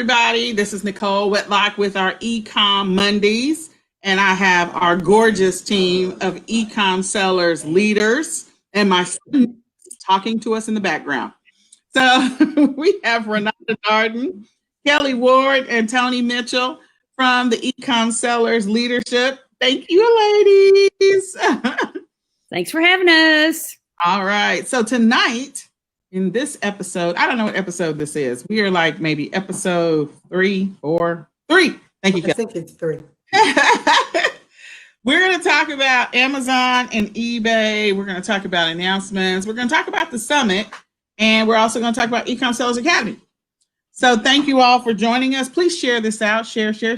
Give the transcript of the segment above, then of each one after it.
everybody. This is Nicole Whitlock with our eCom Mondays, and I have our gorgeous team of eCom sellers leaders and my son talking to us in the background. So we have Renata Darden, Kelly Ward, and Tony Mitchell from the eCom sellers leadership. Thank you, ladies. Thanks for having us. All right. So tonight, in this episode, I don't know what episode this is. We are like maybe episode 3 or 3. Thank you. I think it's 3. We're going to talk about Amazon and eBay. We're going to talk about announcements. We're going to talk about the summit. And we're also going to talk about eCom Sellers Academy. So thank you all for joining us. Please share this out. Share. We're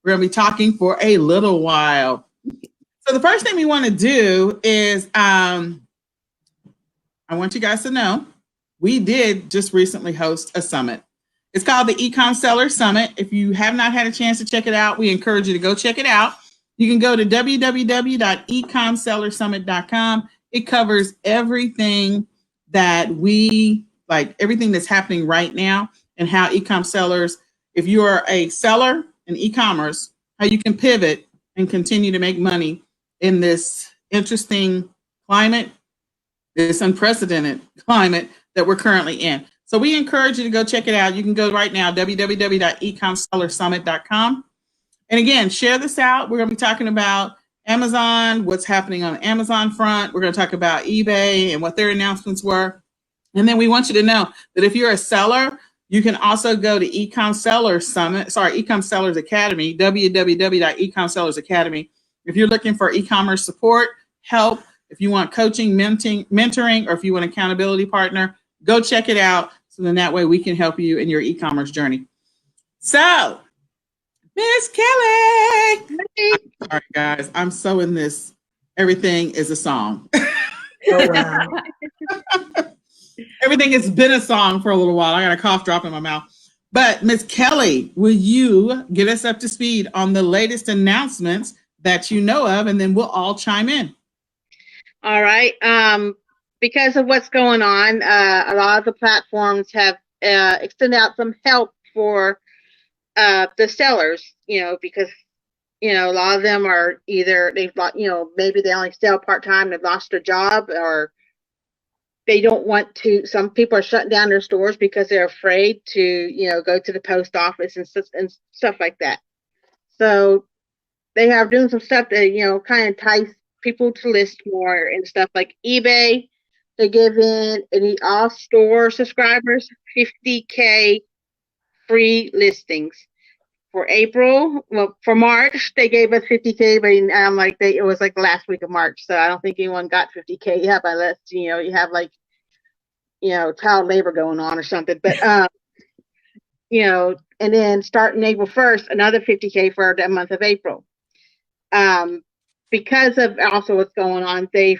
going to be talking for a little while. So the first thing we want to do is I want you guys to know we did just recently host a summit. It's called the eCom Seller Summit. If you have not had a chance to check it out, we encourage you to go check it out. You can go to www.ecomsellersummit.com. It covers everything that everything that's happening right now and how eCom sellers, if you are a seller in e-commerce, how you can pivot and continue to make money in this interesting climate, this unprecedented climate that we're currently in. So we encourage you to go check it out. You can go right now, www.ecomsellersummit.com. And again, share this out. We're going to be talking about Amazon, what's happening on the Amazon front. We're going to talk about eBay and what their announcements were. And then we want you to know that if you're a seller, you can also go to eCom Sellers Academy, www.ecom Sellers Academy. If you're looking for e-commerce support, help, if you want coaching, mentoring, or if you want an accountability partner, go check it out. So then that way we can help you in your e-commerce journey. So, Miss Kelly. All right, guys, I'm so in this. Everything is a song. Oh, wow. Everything has been a song for a little while. I got a cough drop in my mouth. But Miss Kelly, will you get us up to speed on the latest announcements that you know of, and then we'll all chime in. All right. Because of what's going on, a lot of the platforms have extended out some help for the sellers, because, a lot of them are either maybe they only sell part-time, they've lost their job, or they don't want to. Some people are shutting down their stores because they're afraid to, go to the post office and stuff like that. So they have doing some stuff to, kind of entice people to list more and stuff like eBay. They're giving all store subscribers 50K free listings. For April, for March, they gave us 50K, but it was like the last week of March, so I don't think anyone got 50K yet, unless, you have child labor going on or something. But, and then starting April 1st, another 50K for the month of April. Because of also what's going on, they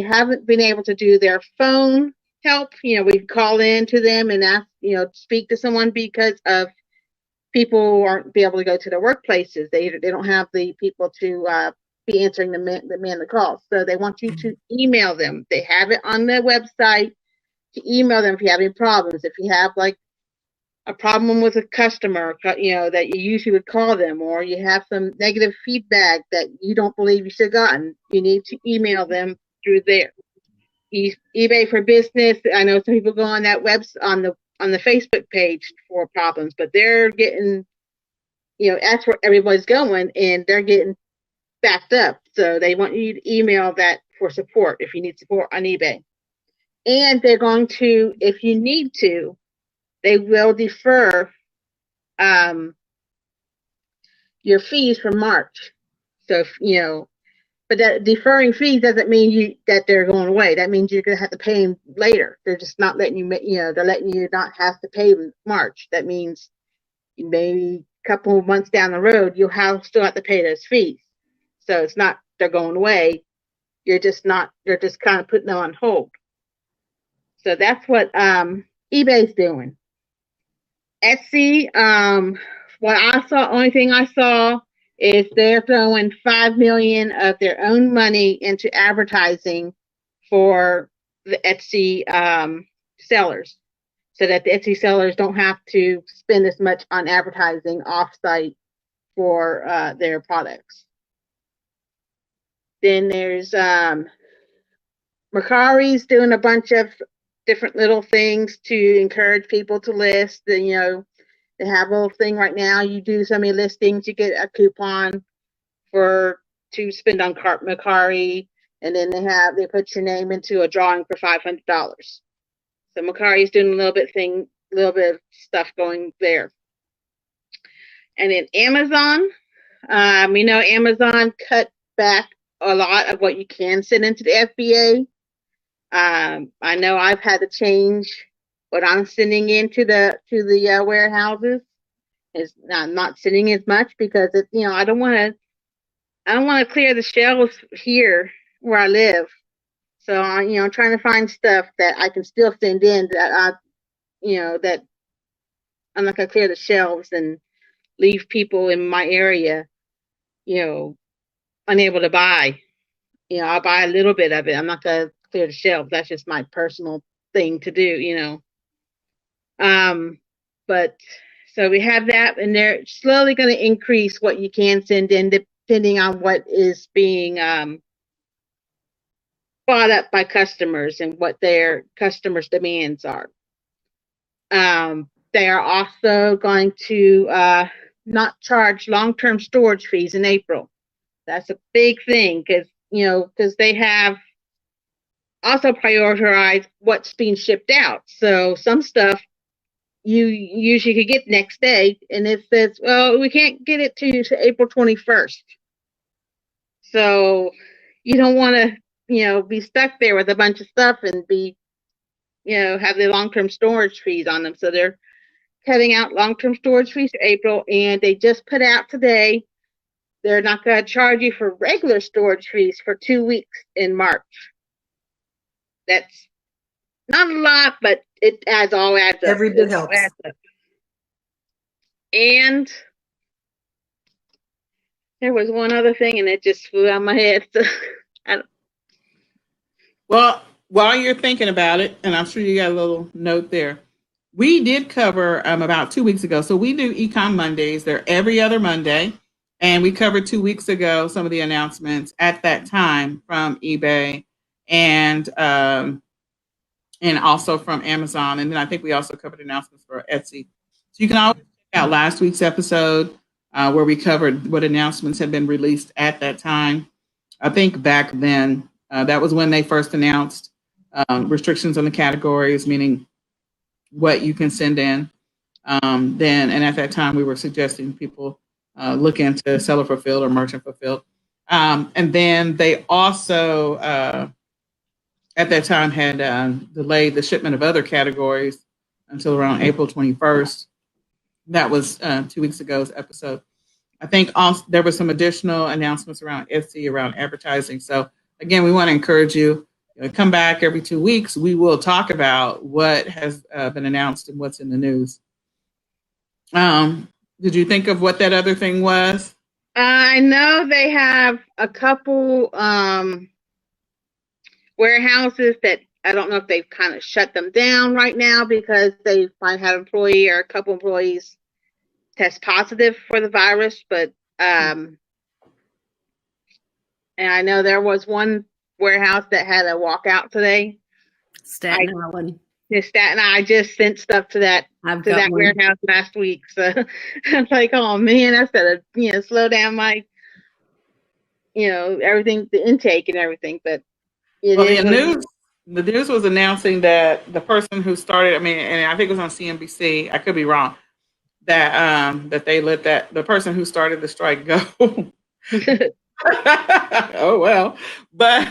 haven't been able to do their phone help. We call in to them and ask, speak to someone because of people aren't be able to go to their workplaces. They don't have the people to be answering the calls. So they want you to email them. They have it on their website to email them if you have any problems. If you have like a problem with a customer, that you usually would call them, or you have some negative feedback that you don't believe you should have gotten, you need to email them through there. eBay for Business. I know some people go on that on the Facebook page for problems, but they're getting, that's where everybody's going, and they're getting backed up. So they want you to email that for support if you need support on eBay. And they're going to, if you need to, they will defer your fees for March. So, but that deferring fees doesn't mean that they're going away. That means you're going to have to pay them later. They're just not letting you, they're letting you not have to pay them March. That means maybe a couple of months down the road, you'll still have to pay those fees. So it's not they're going away. You're just kind of putting them on hold. So that's what eBay's doing. Etsy, only thing I saw is they're throwing $5 million of their own money into advertising for the Etsy sellers. so that the Etsy sellers don't have to spend as much on advertising off-site for their products. Then there's Mercari's doing a bunch of different little things to encourage people to list. And, you know, they have a little thing right now. You do so many listings, you get a coupon to spend on Mercari, and then they put your name into a drawing for $500. So Mercari's doing a little bit of stuff going there. And then Amazon, we know Amazon cut back a lot of what you can send into the FBA. I know I've had to change what I'm sending into the warehouses. I'm not sending as much because I don't want to clear the shelves here where I live. So I'm trying to find stuff that I can still send in that that I'm not gonna clear the shelves and leave people in my area, unable to buy. I'll buy a little bit of it. I'm not gonna clear the shelves. That's just my personal thing to do, But so we have that, and they're slowly going to increase what you can send in depending on what is being bought up by customers and what their customers' demands are. They are also going to not charge long-term storage fees in April. That's a big thing because they have also prioritized what's being shipped out. So some stuff you usually could get next day, and it says, well, we can't get it to you to April 21st. So you don't want to, be stuck there with a bunch of stuff and be, have the long-term storage fees on them. So they're cutting out long-term storage fees for April, and they just put out today, they're not going to charge you for regular storage fees for 2 weeks in March. That's not a lot, but it adds up. Every bit helps. And there was one other thing, and it just flew out of my head. So, well, while you're thinking about it, and I'm sure you got a little note there, we did cover about 2 weeks ago. So we do eCom Mondays. They're every other Monday. And we covered 2 weeks ago some of the announcements at that time from eBay and also from Amazon. And then I think we also covered announcements for Etsy. So you can always check out last week's episode where we covered what announcements had been released at that time. I think back then, that was when they first announced restrictions on the categories, meaning what you can send in. And at that time, we were suggesting people look into seller fulfilled or merchant fulfilled. And then they also, at that time, had delayed the shipment of other categories until around April 21st. That was 2 weeks ago's episode. I think also there were some additional announcements around Etsy, around advertising. So again, we want to encourage you, come back every 2 weeks. We will talk about what has been announced and what's in the news. Did you think of what that other thing was? I know they have a couple warehouses that I don't know if they've kind of shut them down right now because they might have a couple employees test positive for the virus. But and I know there was one warehouse that had a walkout today. Staten Island. I just sent stuff to that warehouse last week. So I'm like, oh man, I said, slow down my, everything, the intake and everything. But the news was announcing that the person who started, and I think it was on CNBC, I could be wrong, that they let the person who started the strike go. Oh well, but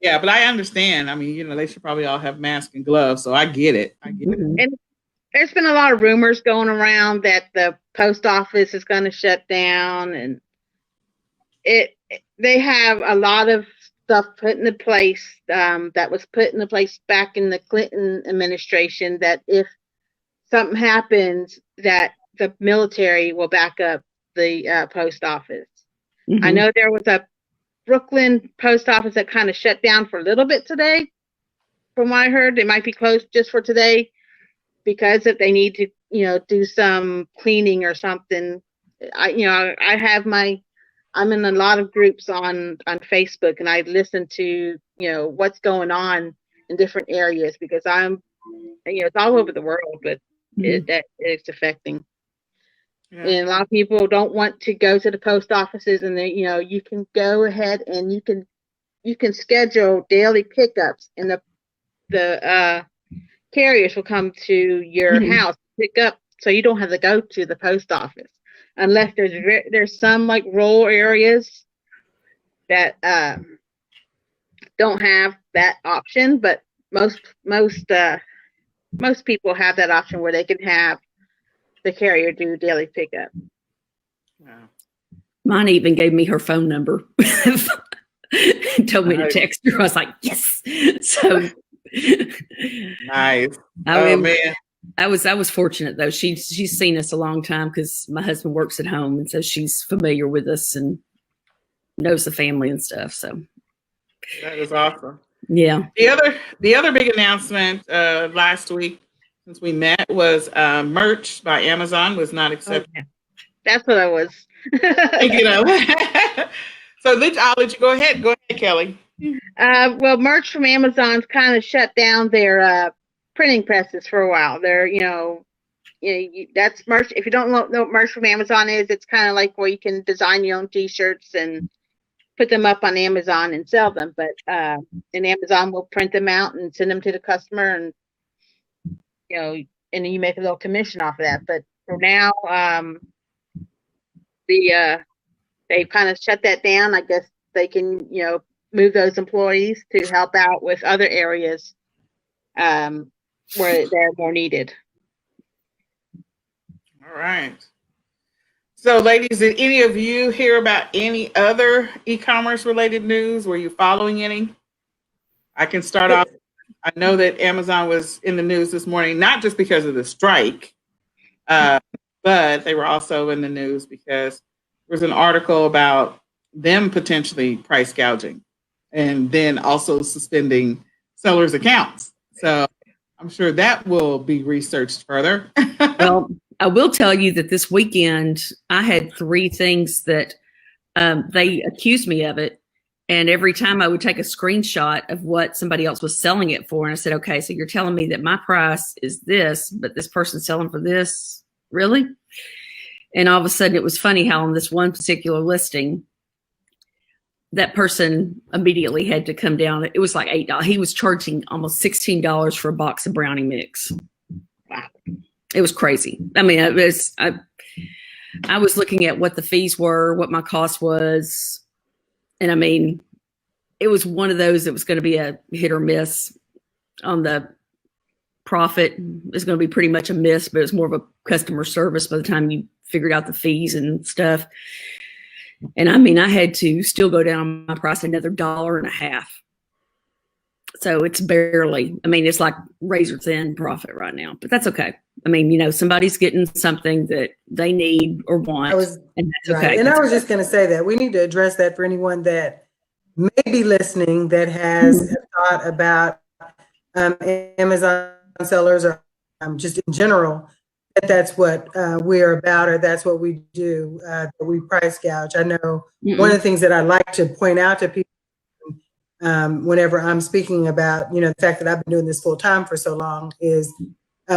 yeah, but I understand. They should probably all have masks and gloves, so I get it. And there's been a lot of rumors going around that the post office is going to shut down, and they have a lot of stuff put into place that was put into place back in the Clinton administration, that if something happens, that the military will back up the post office. Mm-hmm. I know there was a Brooklyn post office that kind of shut down for a little bit today, from what I heard. They might be closed just for today because if they need to, do some cleaning or something. I have I'm in a lot of groups on Facebook, and I listen to, what's going on in different areas because it's all over the world, but it's affecting. Yeah. And a lot of people don't want to go to the post offices, and then, you can go ahead and you can schedule daily pickups, and the carriers will come to your house to pick up, so you don't have to go to the post office unless there's some like rural areas that don't have that option, but most people have that option where they can have the carrier do daily pickup. Wow. Mine even gave me her phone number. Told me to text her. I was like, yes. So nice. Man. I was fortunate though. She's seen us a long time because my husband works at home, and so she's familiar with us and knows the family and stuff. So that is awesome. Yeah. The other big announcement last week, since we met, was merch by Amazon was not accepted. Okay. That's what I was thinking of. So I'll let you go ahead. Go ahead, Kelly. Well, merch from Amazon's kind of shut down their printing presses for a while. They're, that's merch. If you don't know what merch from Amazon is, it's kind of like where you can design your own T-shirts and put them up on Amazon and sell them. But and Amazon will print them out and send them to the customer, and and then you make a little commission off of that. But for now, they've kind of shut that down. I guess they can, move those employees to help out with other areas where they're more needed. All right. So, ladies, did any of you hear about any other e-commerce related news? Were you following any? I can start off. I know that Amazon was in the news this morning, not just because of the strike, but they were also in the news because there was an article about them potentially price gouging and then also suspending sellers' accounts. So I'm sure that will be researched further. Well, I will tell you that this weekend I had 3 things that they accused me of it. And every time I would take a screenshot of what somebody else was selling it for. And I said, okay, so you're telling me that my price is this, but this person's selling for this? Really? And all of a sudden it was funny how on this one particular listing, that person immediately had to come down. It was like $8. He was charging almost $16 for a box of brownie mix. Wow. It was crazy. I mean, I was looking at what the fees were, what my cost was. And I mean, it was one of those that was going to be a hit or miss on the profit. It's going to be pretty much a miss, but it's more of a customer service by the time you figured out the fees and stuff. And I mean, I had to still go down my price another $1.50. So it's barely, I mean, it's like razor thin profit right now, but that's okay. I mean, somebody's getting something that they need or want, and that's okay. And I was just going to say that we need to address that for anyone that may be listening that has thought about Amazon sellers or just in general, that's what we're about, or that's what we do, that we price gouge. I know one of the things that I like to point out to people whenever I'm speaking about, the fact that I've been doing this full time for so long is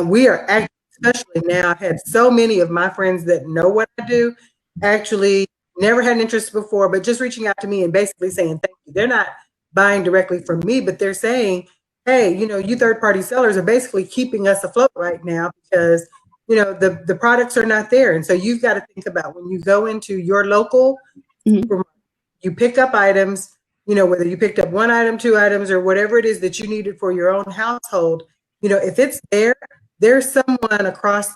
we are actually, especially now, I've had so many of my friends that know what I do, actually never had an interest before, but just reaching out to me and basically saying thank you. They're not buying directly from me, but they're saying, hey, you third-party sellers are basically keeping us afloat right now because the products are not there. And so you've got to think about when you go into your local, you pick up items, whether you picked up 1 item, 2 items, or whatever it is that you needed for your own household, if it's there, there's someone across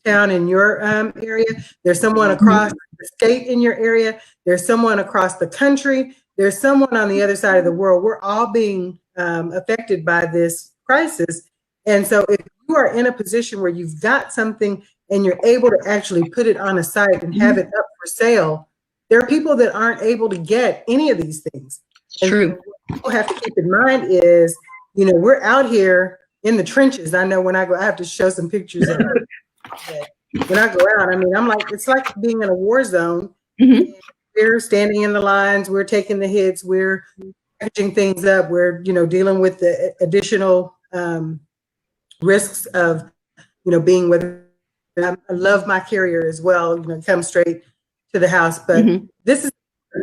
town in your area. There's someone across the state in your area. There's someone across the country. There's someone on the other side of the world. We're all being affected by this crisis. And so if you are in a position where you've got something and you're able to actually put it on a site and have it up for sale, there are people that aren't able to get any of these things. True. And what people have to keep in mind is you know, we're out here in the trenches. I know when I go, I have to show some pictures of it. When I go out, I mean, I'm like, it's like being in a war zone. Mm-hmm. We're standing in the lines, we're taking the hits, we're packaging things up, we're, you know, dealing with the additional risks of, you know, being with, I love my carrier as well, you know, come straight to the house. But this is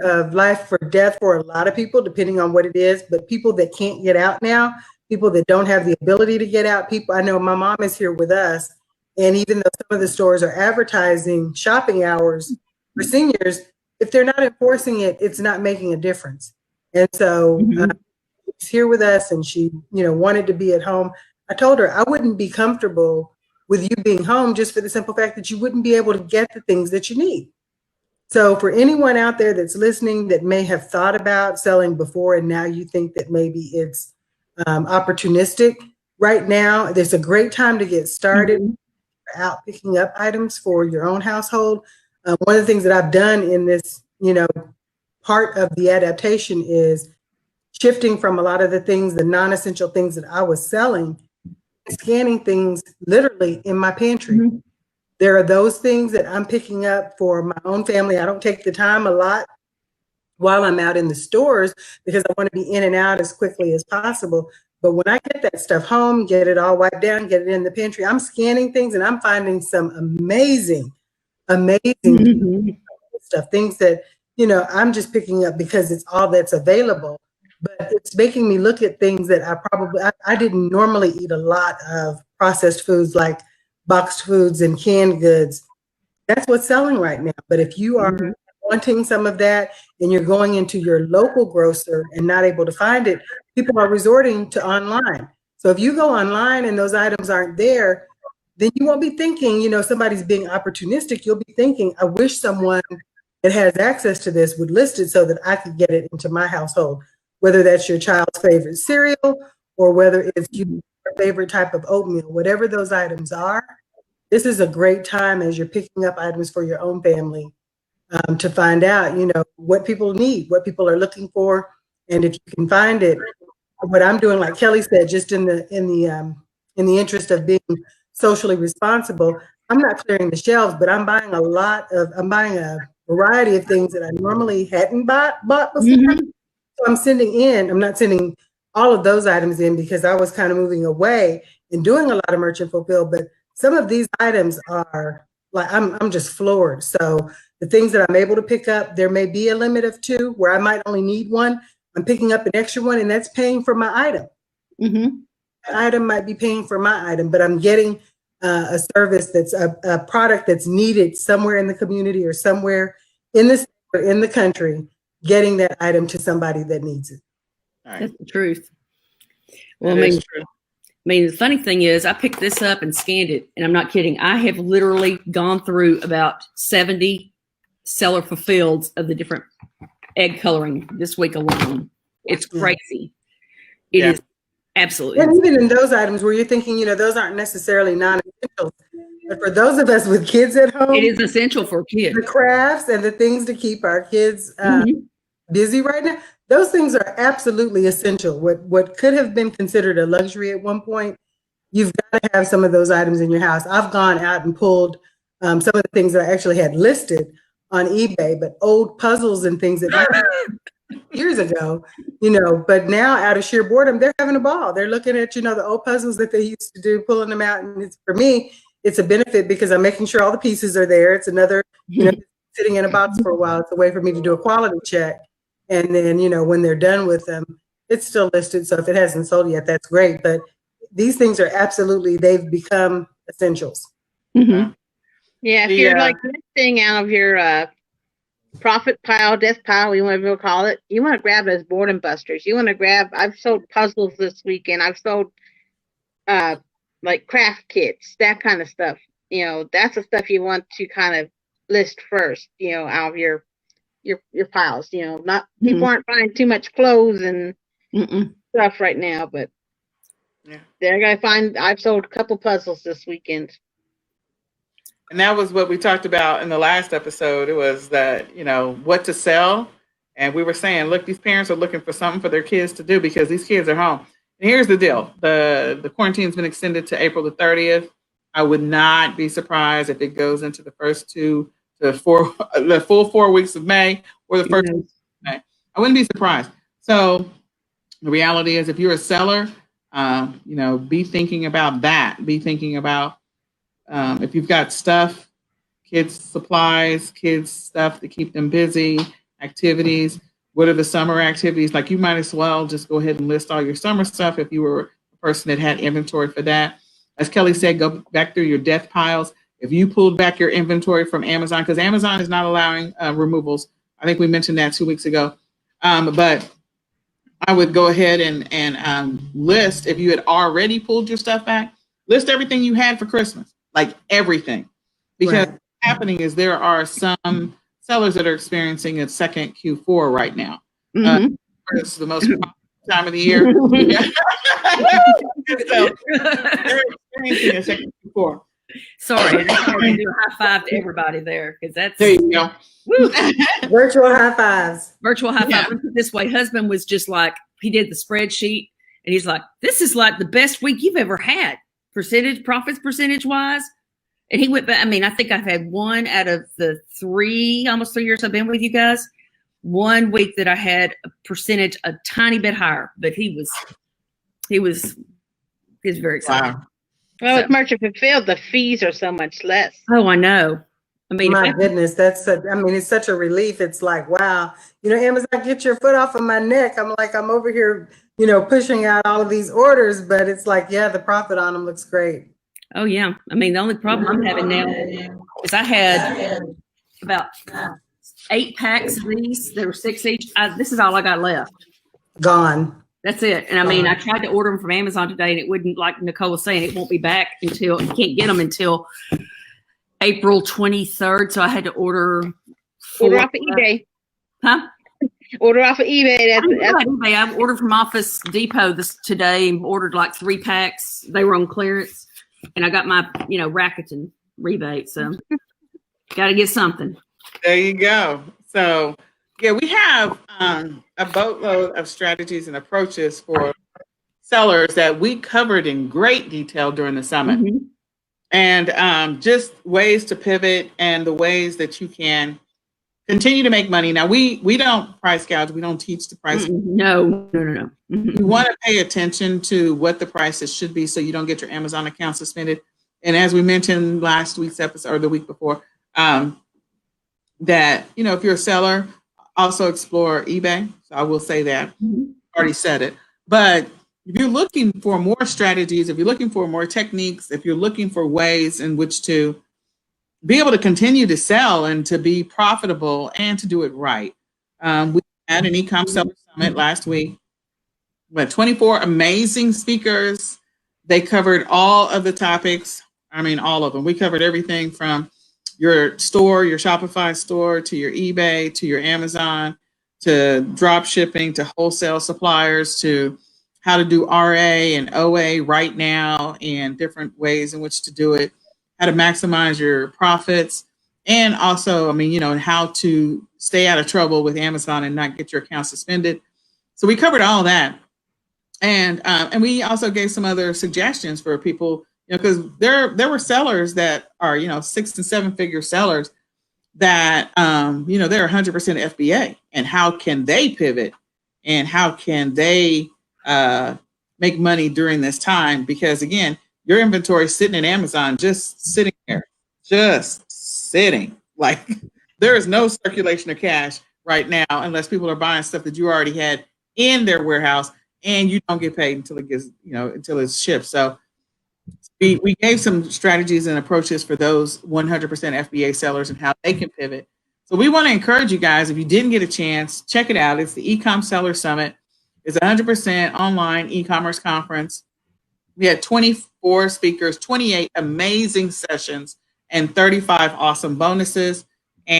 of life or death for a lot of people, depending on what it is. But people that can't get out now, people that don't have the ability to get out, people, I know my mom is here with us. And even though some of the stores are advertising shopping hours for seniors, if they're not enforcing it, it's not making a difference. And so she's here with us, and she, you know, wanted to be at home. I told her I wouldn't be comfortable with you being home just for the simple fact that you wouldn't be able to get the things that you need. So for anyone out there that's listening that may have thought about selling before and now you think that maybe it's opportunistic, right now there's a great time to get started out picking up items for your own household. One of the things that I've done in this, you know, part of the adaptation is shifting from a lot of the things, the non-essential things that I was selling, scanning things literally in my pantry. There are those things that I'm picking up for my own family. I don't take the time a lot while I'm out in the stores because I want to be in and out as quickly as possible. But when I get that stuff home, get it all wiped down, get it in the pantry, I'm scanning things and I'm finding some amazing stuff, things that, you know, I'm just picking up because it's all that's available. But it's making me look at things that I didn't normally eat a lot of processed foods like boxed foods and canned goods. That's what's selling right now. But if you are wanting some of that and you're going into your local grocer and not able to find it, people are resorting to online. So if you go online and those items aren't there, then you won't be thinking, you know, somebody's being opportunistic. You'll be thinking, I wish someone that has access to this would list it so that I could get it into my household, whether that's your child's favorite cereal or whether it's your favorite type of oatmeal, whatever those items are. This is a great time as you're picking up items for your own family to find out, you know, what people need, what people are looking for. And if you can find it, what I'm doing, like Kelly said, just in the interest of being socially responsible, I'm not clearing the shelves, but I'm buying a variety of things that I normally hadn't bought before. So I'm not sending all of those items in because I was kind of moving away and doing a lot of merchant fulfill, but some of these items are like, I'm just floored. So the things that I'm able to pick up, there may be a limit of 2 where I might only need 1. I'm picking up an extra one and that's paying for my item. The item might be paying for my item, but I'm getting a service that's a product that's needed somewhere in the community or somewhere in the country, getting that item to somebody that needs it. All right. That's the truth. Well, That I is mean, true. the funny thing is, I picked this up and scanned it, and I'm not kidding. I have literally gone through about 70 seller fulfilled of the different egg coloring this week alone. It's crazy. It is absolutely. And even in those items where you're thinking, you know, those aren't necessarily non-essential, but for those of us with kids at home, it is essential for kids. The crafts and the things to keep our kids busy right now, those things are absolutely essential. What could have been considered a luxury at one point, you've got to have some of those items in your house. I've gone out and pulled some of the things that I actually had listed on eBay, but old puzzles and things that I years ago, you know, but now out of sheer boredom, they're having a ball. They're looking at, you know, the old puzzles that they used to do, pulling them out. And it's, for me, it's a benefit because I'm making sure all the pieces are there. It's another, you know, sitting in a box for a while. It's a way for me to do a quality check. And then, you know, when they're done with them, it's still listed. So if it hasn't sold yet, that's great. But these things are absolutely, they've become essentials. Mm-hmm. Yeah, if you're like listing out of your profit pile, death pile, whatever you call it, you want to grab those boredom busters. You want to grab, I've sold puzzles this weekend. I've sold like craft kits, that kind of stuff. You know, that's the stuff you want to kind of list first, you know, out of your piles. You know, not people aren't buying too much clothes and stuff right now, but they're gonna find. I've sold a couple puzzles this weekend. And that was what we talked about in the last episode. It was that, you know, what to sell. And we were saying, look, these parents are looking for something for their kids to do because these kids are home. And here's the deal. The quarantine's been extended to April the 30th. I would not be surprised if it goes into the full 4 weeks of May or the first week of May. I wouldn't be surprised. So the reality is if you're a seller, be thinking about that. Be thinking about if you've got stuff, kids' supplies, kids' stuff to keep them busy, activities. What are the summer activities? Like you might as well just go ahead and list all your summer stuff if you were a person that had inventory for that. As Kelly said, go back through your death piles. If you pulled back your inventory from Amazon, because Amazon is not allowing removals. I think we mentioned that 2 weeks ago. But I would go ahead and list, if you had already pulled your stuff back, list everything you had for Christmas, like everything. Because what's happening is there are some sellers that are experiencing a second Q4 right now. It's the most time of the year. So they're experiencing a second Q4. Sorry, I want to do a high five to everybody there because that's there you go. Virtual high fives. Virtual high five. Yeah. This way, husband was just like, he did the spreadsheet and he's like, this is like the best week you've ever had, profits percentage wise. And he went back. I mean, I think I've had one out of the almost 3 years I've been with you guys. 1 week that I had a percentage a tiny bit higher, but he was very excited. Wow. Well, with merchant fulfilled, the fees are so much less. Oh, I know. I mean, my goodness, it's such a relief. It's like, wow, Amazon, get your foot off of my neck. I'm over here, pushing out all of these orders, but it's like, yeah, the profit on them looks great. Oh yeah. I mean, the only problem I'm having now is I had about 8 packs of these. There were 6 each. This is all I got left. Gone. That's it. And I mean, I tried to order them from Amazon today and it wouldn't, like Nicole was saying, it won't be back until, you can't get them until April 23rd. So I had to order off of eBay. Huh? Order off of eBay. eBay. I ordered from Office Depot today and ordered like 3 packs. They were on clearance. And I got my, Rakuten rebate. So got to get something. There you go. So, yeah, we have a boatload of strategies and approaches for sellers that we covered in great detail during the summit. Mm-hmm. And just ways to pivot and the ways that you can continue to make money. Now, we don't price gouge. We don't teach the price. No. Mm-hmm. You want to pay attention to what the prices should be so you don't get your Amazon account suspended. And as we mentioned last week's episode or the week before, that, if you're a seller, also explore eBay. So I will say that. Mm-hmm. Already said it. But if you're looking for more strategies, if you're looking for more techniques, if you're looking for ways in which to be able to continue to sell and to be profitable and to do it right. We had an eCom Seller Summit last week. We had 24 amazing speakers. They covered all of the topics. I mean, all of them. We covered everything from your store, your Shopify store, to your eBay, to your Amazon, to drop shipping, to wholesale suppliers, to how to do RA and OA right now and different ways in which to do it, how to maximize your profits, and also, how to stay out of trouble with Amazon and not get your account suspended. So we covered all that. And we also gave some other suggestions for people, because there were sellers that are, 6 and 7 figure sellers that, they're 100% FBA, and how can they pivot and how can they make money during this time? Because again, your inventory is sitting in Amazon, just sitting there, like there is no circulation of cash right now unless people are buying stuff that you already had in their warehouse and you don't get paid until it gets, until it's shipped. So we gave some strategies and approaches for those 100% FBA sellers and how they can pivot. So we want to encourage you guys, if you didn't get a chance, check it out. It's the eCom Seller Summit. It's 100% online e-commerce conference. We had 24 speakers, 28 amazing sessions, and 35 awesome bonuses.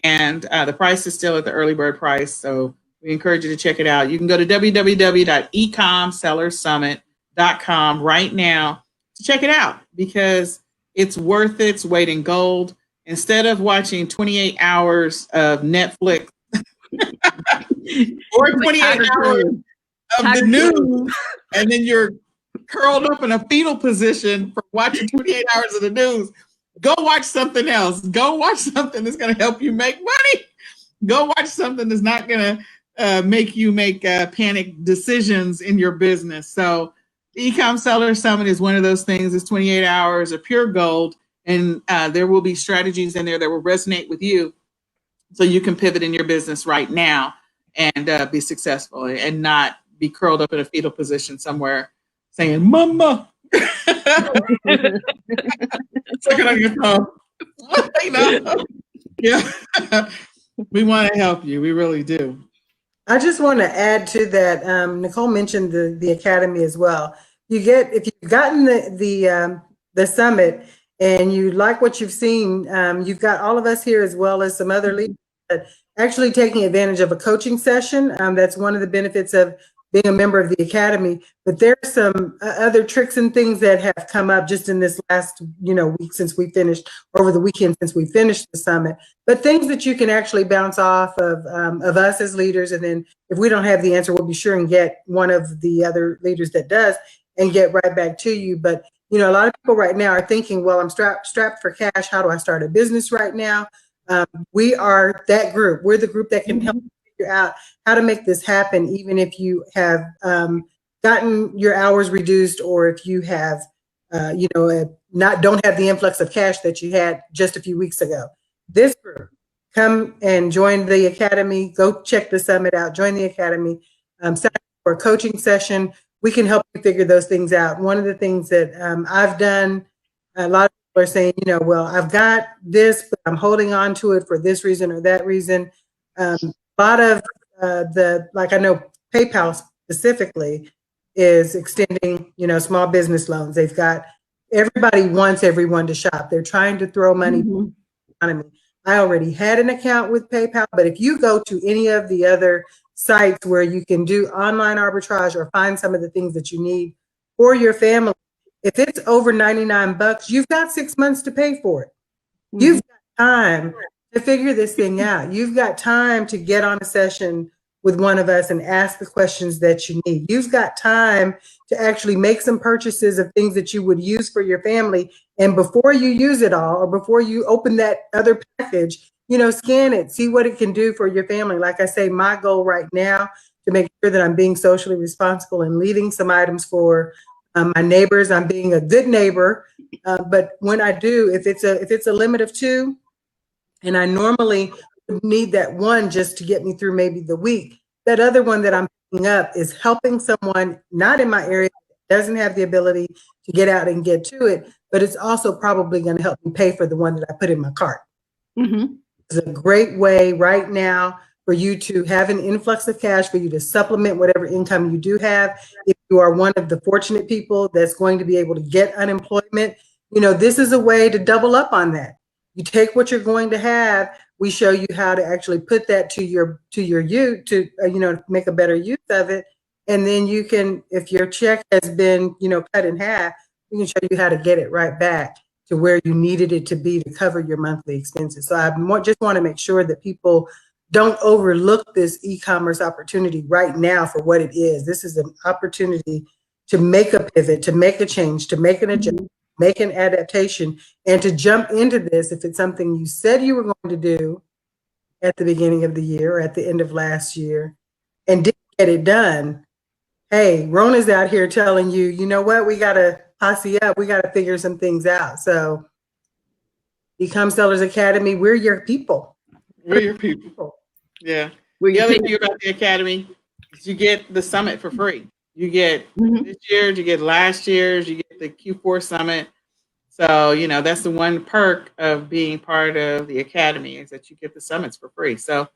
And the price is still at the early bird price. So we encourage you to check it out. You can go to www.ecomsellersummit.com right now to check it out, because it's worth its weight in gold. Instead of watching 28 hours of Netflix or 28 hours of the news, and then you're curled up in a fetal position for watching 28 hours of the news. Go watch something else. Go watch something that's going to help you make money. Go watch something that's not going to make you make panic decisions in your business. So the eCom Seller Summit is one of those things. It's 28 hours of pure gold, and there will be strategies in there that will resonate with you so you can pivot in your business right now and be successful and not be curled up in a fetal position somewhere saying, Mama. Sucking on your thumb. You know? Yeah. We want to help you. We really do. I just want to add to that. Nicole mentioned the academy as well. If you've gotten the summit and you like what you've seen, you've got all of us here as well as some other leaders actually taking advantage of a coaching session. That's one of the benefits of being a member of the academy. But there's some other tricks and things that have come up just in this last week since we finished, over the weekend since we finished the summit. But things that you can actually bounce off of us as leaders, and then if we don't have the answer, we'll be sure and get one of the other leaders that does and get right back to you. But a lot of people right now are thinking, well, I'm strapped for cash. How do I start a business right now? We are that group. We're the group that can help figure out how to make this happen, even if you have gotten your hours reduced, or if you have, don't have the influx of cash that you had just a few weeks ago. This group, come and join the academy. Go check the summit out. Join the academy. Sign up for a coaching session. We can help you figure those things out. One of the things that I've done, a lot of people are saying, well, I've got this, but I'm holding on to it for this reason or that reason. A lot of I know PayPal specifically is extending, small business loans. Everybody wants everyone to shop. They're trying to throw money in the economy. I already had an account with PayPal, but if you go to any of the other sites where you can do online arbitrage or find some of the things that you need for your family, if it's over $99, you've got 6 months to pay for it. You've got time to figure this thing out. You've got time to get on a session with one of us and ask the questions that you need. You've got time to actually make some purchases of things that you would use for your family. And before you use it all, or before you open that other package, scan it, see what it can do for your family. Like I say, my goal right now to make sure that I'm being socially responsible and leaving some items for my neighbors. I'm being a good neighbor. But when I do, if it's a limit of 2, and I normally need that one just to get me through maybe the week, that other one that I'm picking up is helping someone not in my area, doesn't have the ability to get out and get to it, but it's also probably going to help me pay for the one that I put in my cart. It's a great way right now for you to have an influx of cash, for you to supplement whatever income you do have. If you are one of the fortunate people that's going to be able to get unemployment, this is a way to double up on that. You take what you're going to have. We show you how to actually put that to your use, to make a better use of it. And then you can, if your check has been, cut in half, we can show you how to get it right back to where you needed it to be to cover your monthly expenses. So I just want to make sure that people don't overlook this e-commerce opportunity right now for what it is. This is an opportunity to make a pivot, to make a change, to make an adjustment, make an adaptation, and to jump into this if it's something you said you were going to do at the beginning of the year or at the end of last year and didn't get it done. Hey, Rona's out here telling you, you know what, we got to posse up. We got to figure some things out. So eCom Sellers Academy, we're your people. We're your people. Yeah. The other thing about the academy is you get the summit for free. You get this year's, you get last year's, you get the Q4 summit. So, that's the one perk of being part of the academy is that you get the summits for free. So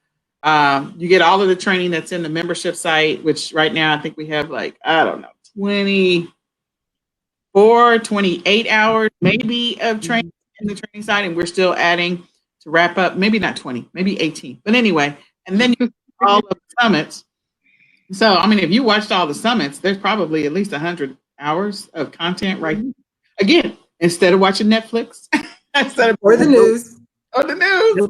you get all of the training that's in the membership site, which right now I think we have 28 hours maybe of training in the training site. And we're still adding to wrap up, maybe not 20, maybe 18. But anyway, and then you all of the summits. So, if you watched all the summits, there's probably at least 100 hours of content right. Again, instead of watching Netflix, or the news, on the news. No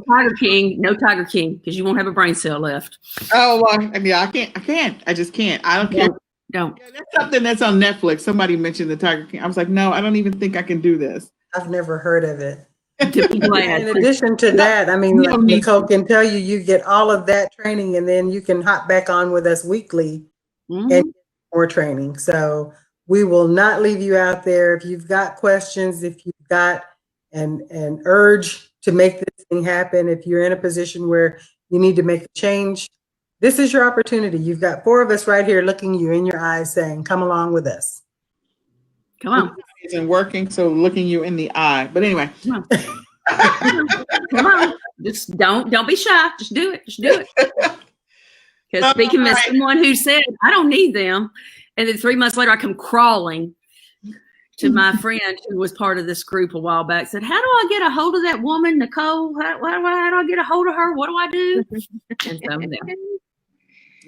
Tiger King, because you won't have a brain cell left. Oh, well, I mean, I can't. I just can't. I don't care. Don't. Yeah, that's something that's on Netflix. Somebody mentioned the Tiger King. I was like, no, I don't even think I can do this. I've never heard of it. To be glad. In addition to that, I mean, like Nicole can tell you, you get all of that training, and then you can hop back on with us weekly and get more training. So we will not leave you out there. If you've got questions, if you've got an urge to make this thing happen, if you're in a position where you need to make a change, this is your opportunity. You've got 4 of us right here looking you in your eyes saying, come along with us. Come on. It isn't working, so looking you in the eye. But anyway. Come on. Come on. Just don't be shy. Just do it. Just do it. Because speaking as someone who said, I don't need them, and then 3 months later I come crawling to my friend who was part of this group a while back, said, how do I get a hold of that woman, Nicole? How do I get a hold of her? What do I do? And so, yeah.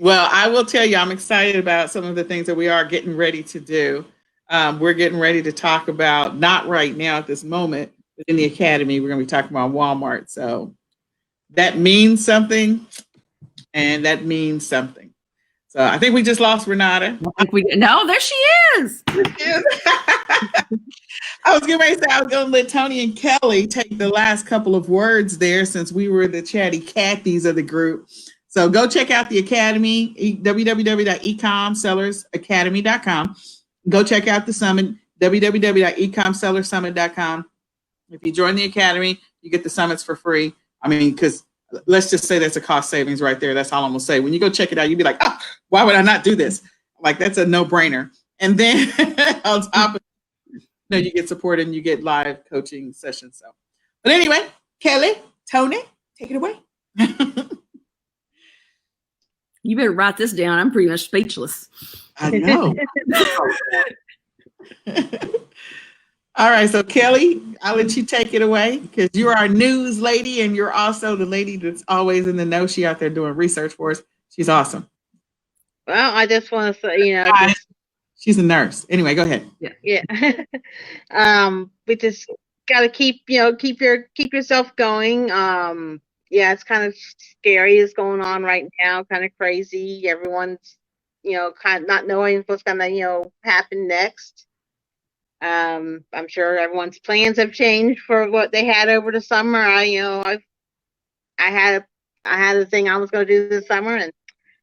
Well, I will tell you, I'm excited about some of the things that we are getting ready to do. We're getting ready to talk about, not right now at this moment, but in the academy, we're going to be talking about Walmart. So that means something, and that means something. So I think we just lost Renata. No, there she is. I was getting ready to say I was going to let Tony and Kelly take the last couple of words there, since we were the chatty Cathys of the group. So go check out the academy, www.ecomsellersacademy.com. Go check out the summit, www.ecomsellersummit.com. If you join the academy, you get the summits for free. I mean, because let's just say that's a cost savings right there. That's all I'm going to say. When you go check it out, you'll be like, oh, why would I not do this? Like, that's a no-brainer. And then on top of it, you get support and you get live coaching sessions. So, but anyway, Kelly, Tony, take it away. You better write this down. I'm pretty much speechless. I know. All right, so Kelly, I'll let you take it away, because you're our news lady, and you're also the lady that's always in the know. She out there doing research for us. She's awesome. Well, I just want to say, she's a nurse. Anyway, go ahead. Yeah. We just got to keep yourself going. Yeah, it's kind of scary what's going on right now, kind of crazy. Everyone's, kind of not knowing what's going to, happen next. I'm sure everyone's plans have changed for what they had over the summer. I had a thing I was going to do this summer, and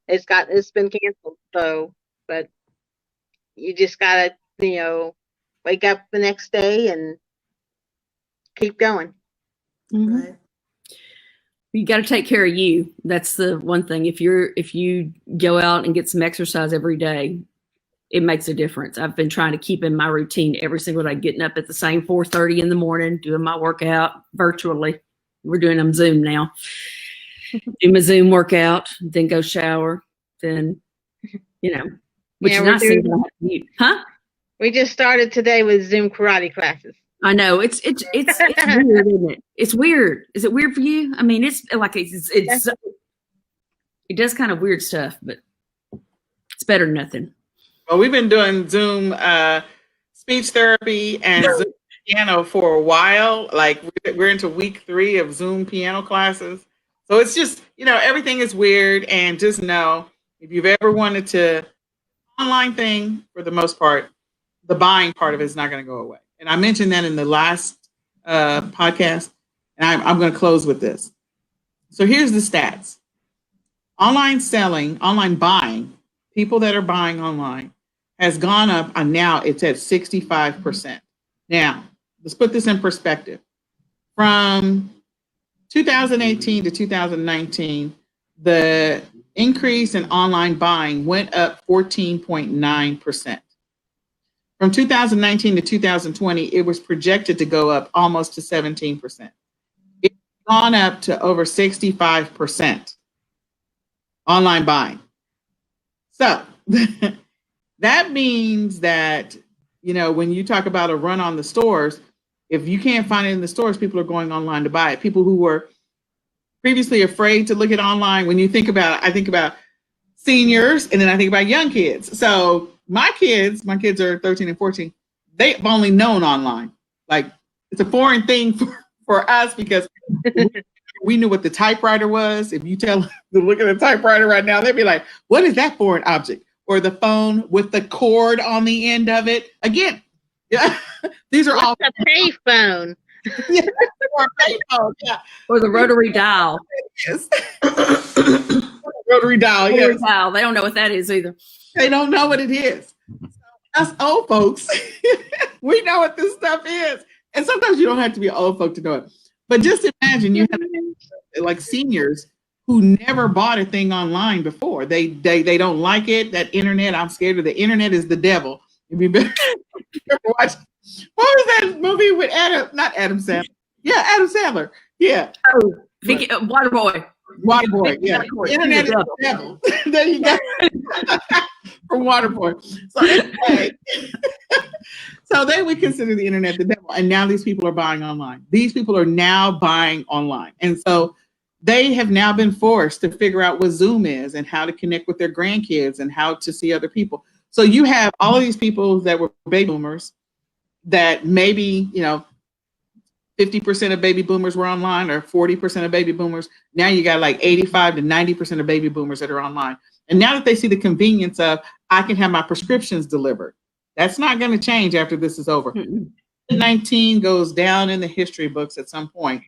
it's been canceled. So, but you just got to, wake up the next day and keep going. Mm-hmm. Right. You got to take care of you. That's the one thing. If you go out and get some exercise every day, it makes a difference. I've been trying to keep in my routine every single day, getting up at the same 4:30 in the morning, doing my workout virtually. We're doing them Zoom now. Do my Zoom workout, then go shower, then, which is nice. Huh? We just started today with Zoom karate classes. I know it's weird, isn't it? It's weird. Is it weird for you? I mean, it's like it does kind of weird stuff, but it's better than nothing. Well, we've been doing Zoom speech therapy and Zoom piano for a while. Like, we're into week 3 of Zoom piano classes. So it's just, everything is weird. And just know, if you've ever wanted to online thing, for the most part, the buying part of it is not going to go away. And I mentioned that in the last podcast, and I'm going to close with this. So here's the stats. Online selling, online buying, people that are buying online, has gone up, and now it's at 65%. Now, let's put this in perspective. From 2018 to 2019, the increase in online buying went up 14.9%. From 2019 to 2020, it was projected to go up almost to 17%. It's gone up to over 65% online buying. So that means that, when you talk about a run on the stores, if you can't find it in the stores, people are going online to buy it. People who were previously afraid to look at online, when you think about it, I think about seniors, and then I think about young kids. So my kids are 13 and 14. They've only known online. Like, it's a foreign thing for us because we knew what the typewriter was. If you tell them to look at the typewriter right now, they'd be like, what is that for an object? Or the phone with the cord on the end of it. Again, yeah, these are all a payphone. yeah, or a payphone, yeah. Or the rotary dial. Yes. Rotary dial, Rotary yes. dial. They don't know what that is either. They don't know what it is. Us old folks, we know what this stuff is. And sometimes you don't have to be an old folk to know it. But just imagine you have like seniors who never bought a thing online before. They don't like it. That internet, I'm scared of the internet is the devil. If you better watch, what was that movie with not Adam Sandler? Yeah, Adam Sandler. Yeah. Oh, Vicky, Waterboy. Waterboy, yeah. Internet is the devil. There you go. From Waterboy. So anyway, so they would consider the internet the devil. And now these people are buying online. These people are now buying online. And so they have now been forced to figure out what Zoom is and how to connect with their grandkids and how to see other people. So you have all of these people that were baby boomers that maybe, 50% of baby boomers were online or 40% of baby boomers. Now you got like 85 to 90% of baby boomers that are online. And now that they see the convenience of, I can have my prescriptions delivered. That's not going to change after this is over. COVID-19 goes down in the history books at some point.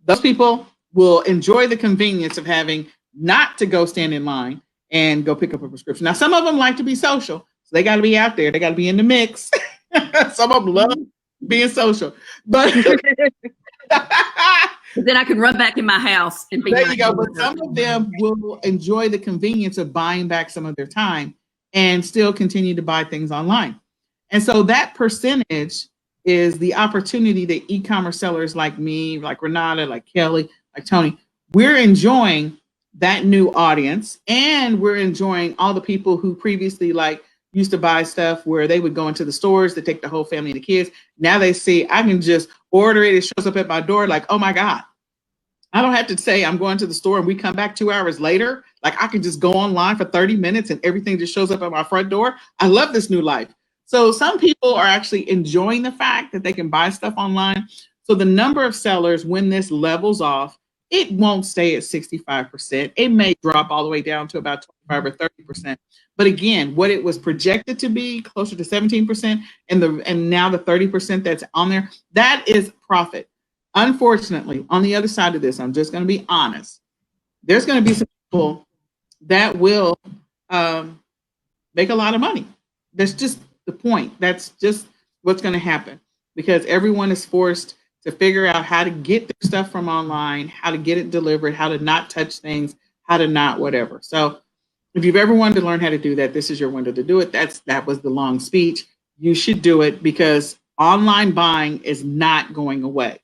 Those people will enjoy the convenience of having not to go stand in line and go pick up a prescription. Now, some of them like to be social. So they got to be out there. They got to be in the mix. Some of them love being social, but then I can run back in my house and be there you go. But some of them will enjoy the convenience of buying back some of their time and still continue to buy things online. And so that percentage is the opportunity that e-commerce sellers like me, like Renata, like Kelly, like Tony, we're enjoying that new audience, and we're enjoying all the people who previously used to buy stuff where they would go into the stores to take the whole family and the kids. Now they see, I can just order it. It shows up at my door. Like, oh my God, I don't have to say I'm going to the store and we come back 2 hours later. Like I can just go online for 30 minutes and everything just shows up at my front door. I love this new life. So some people are actually enjoying the fact that they can buy stuff online. So the number of sellers, when this levels off, it won't stay at 65%. It may drop all the way down to about 25 or 30%. But again, what it was projected to be closer to 17% and now the 30% that's on there, that is profit. Unfortunately, on the other side of this, I'm just going to be honest. There's going to be some people that will make a lot of money. That's just the point. That's just what's going to happen because everyone is forced to figure out how to get their stuff from online, how to get it delivered, how to not touch things, how to not whatever. So if you've ever wanted to learn how to do that, this is your window to do it. That was the long speech. You should do it because online buying is not going away.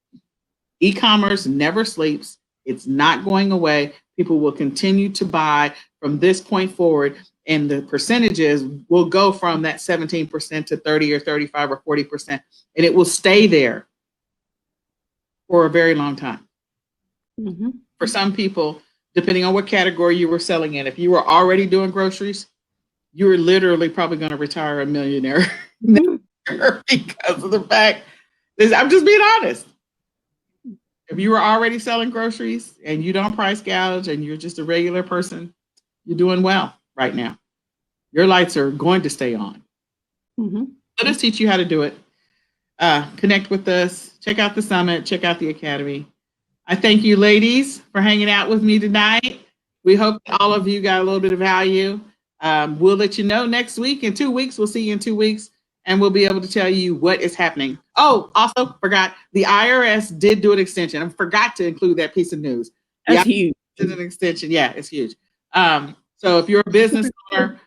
E-commerce never sleeps. It's not going away. People will continue to buy from this point forward, and the percentages will go from that 17% to 30 or 35 or 40%, and it will stay there for a very long time. Mm-hmm. For some people, depending on what category you were selling in, if you were already doing groceries, you were literally probably going to retire a millionaire because of the fact that I'm just being honest. If you were already selling groceries and you don't price gouge and you're just a regular person, you're doing well right now. Your lights are going to stay on. Mm-hmm. Let us teach you how to do it. Connect with us. Check out the summit. Check out the academy. I thank you, ladies, for hanging out with me tonight. We hope all of you got a little bit of value. We'll let you know next week. In 2 weeks, we'll see you in 2 weeks, and we'll be able to tell you what is happening. Oh, also forgot, the IRS did do an extension. I forgot to include that piece of news. That's huge. Did an extension. Yeah, it's huge. So if you're a business owner,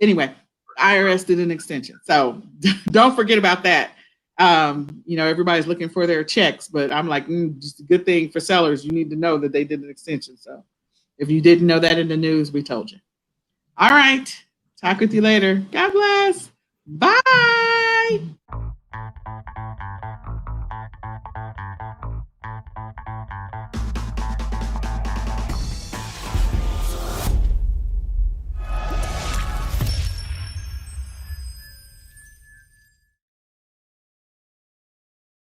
anyway, IRS did an extension. So don't forget about that. Everybody's looking for their checks, but I'm like, just a good thing for sellers. You need to know that they did an extension. So if you didn't know that in the news, we told you. All right. Talk with you later. God bless. Bye.